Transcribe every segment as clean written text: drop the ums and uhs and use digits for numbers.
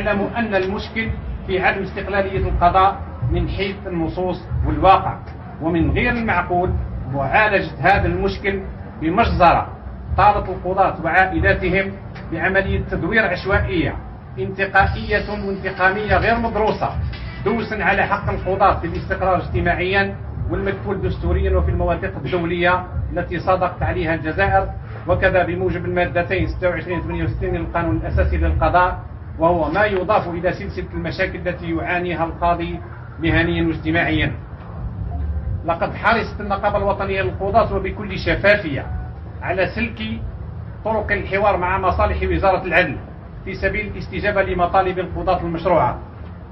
نعلم أن المشكل في عدم استقلالية القضاء من حيث النصوص والواقع، ومن غير المعقول معالجة هذا المشكل بمجزرة طالت القضاة وعائلاتهم بعملية تدوير عشوائية انتقائية وانتقامية غير مدروسة، دوسا على حق القضاة في الاستقرار اجتماعيا والمكفول دستوريا وفي المواثيق الدولية التي صادقت عليها الجزائر، وكذا بموجب المادتين 26 و 68 للقانون الأساسي للقضاء، وهو ما يضاف إلى سلسلة المشاكل التي يعانيها القاضي مهنيا واجتماعيا. لقد حرصت النقابة الوطنية للقضاة وبكل شفافية على سلك طرق الحوار مع مصالح وزارة العدل في سبيل الاستجابة لمطالب القضاة المشروعة،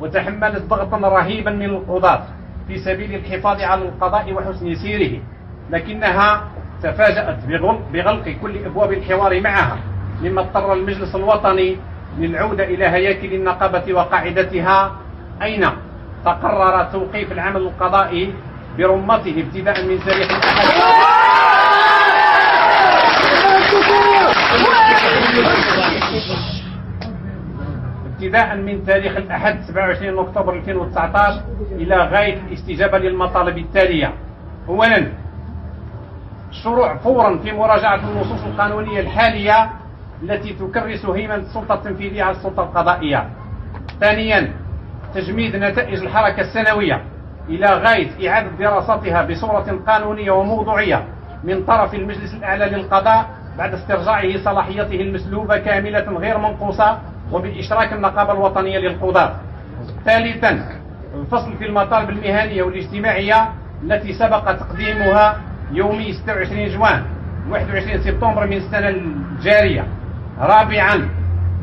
وتحملت ضغطا رهيبا من القضاة في سبيل الحفاظ على القضاء وحسن سيره، لكنها تفاجأت بغلق كل أبواب الحوار معها، مما اضطر المجلس الوطني للعودة إلى هياكل النقابة وقاعدتها، أين تقرر توقيف العمل القضائي برمته ابتداء من تاريخ الأحد 27 أكتوبر 2019 إلى غاية الاستجابة للمطالب التالية. أولا، الشروع فورا في مراجعة النصوص القانونية الحالية التي تكرس هيمنة السلطة التنفيذية على السلطة القضائية. ثانيا، تجميد نتائج الحركة السنوية إلى غاية إعادة دراستها بصورة قانونية وموضوعية من طرف المجلس الأعلى للقضاء بعد استرجاعه صلاحيته المسلوبة كاملة غير منقوصة وبإشراك النقابة الوطنية للقضاة. ثالثا، الفصل في المطالب المهنية والاجتماعية التي سبق تقديمها يوم 26 جوان 21 سبتمبر من السنة الجارية. رابعا،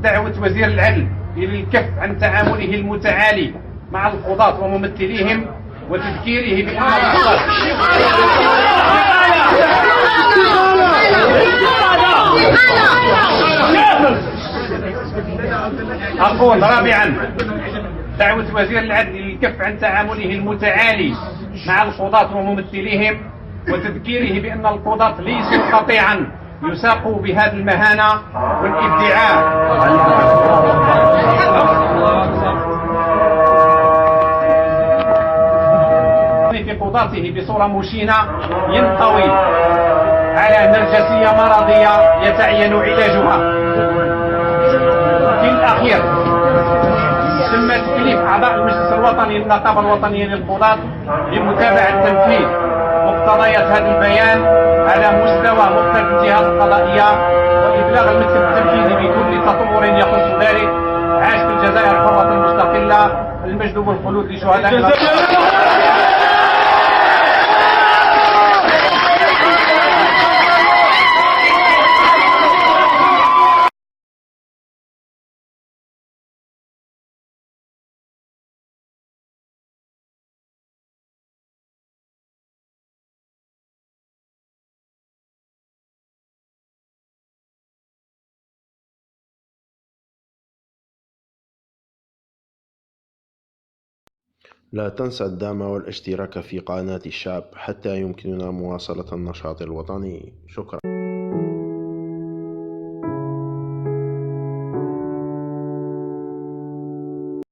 دعوة وزير العدل إلى الكف عن تعامله المتعالي مع القضاة وممثليهم وتذكيره بأن القضاة أقول رابعا، دعوة وزير العدل للكف عن تعامله المتعالي مع القضاة وممثليهم وتذكيره بأن القضاة ليسوا قطيعا يساقوا بهذه المهانة والادعاء في قضاته بصورة مشينة ينطوي على نرجسية مرضية يتعين علاجها. في الأخير، تم تكليف أعضاء المجلس الوطني للنقابة الوطنية للقضاة بمتابعة تنفيذ مقتضيات هذا البيان على مستوى مختلف الجهات القضائية وإبلاغ المكتب التنفيذي بكل تطور يخص ذلك. عاشت الجزائر حرة مستقلة، المجد والخلود لشهداء لا تنسى الدعم والاشتراك في قناة الشعب حتى يمكننا مواصلة النشاط الوطني. شكرا.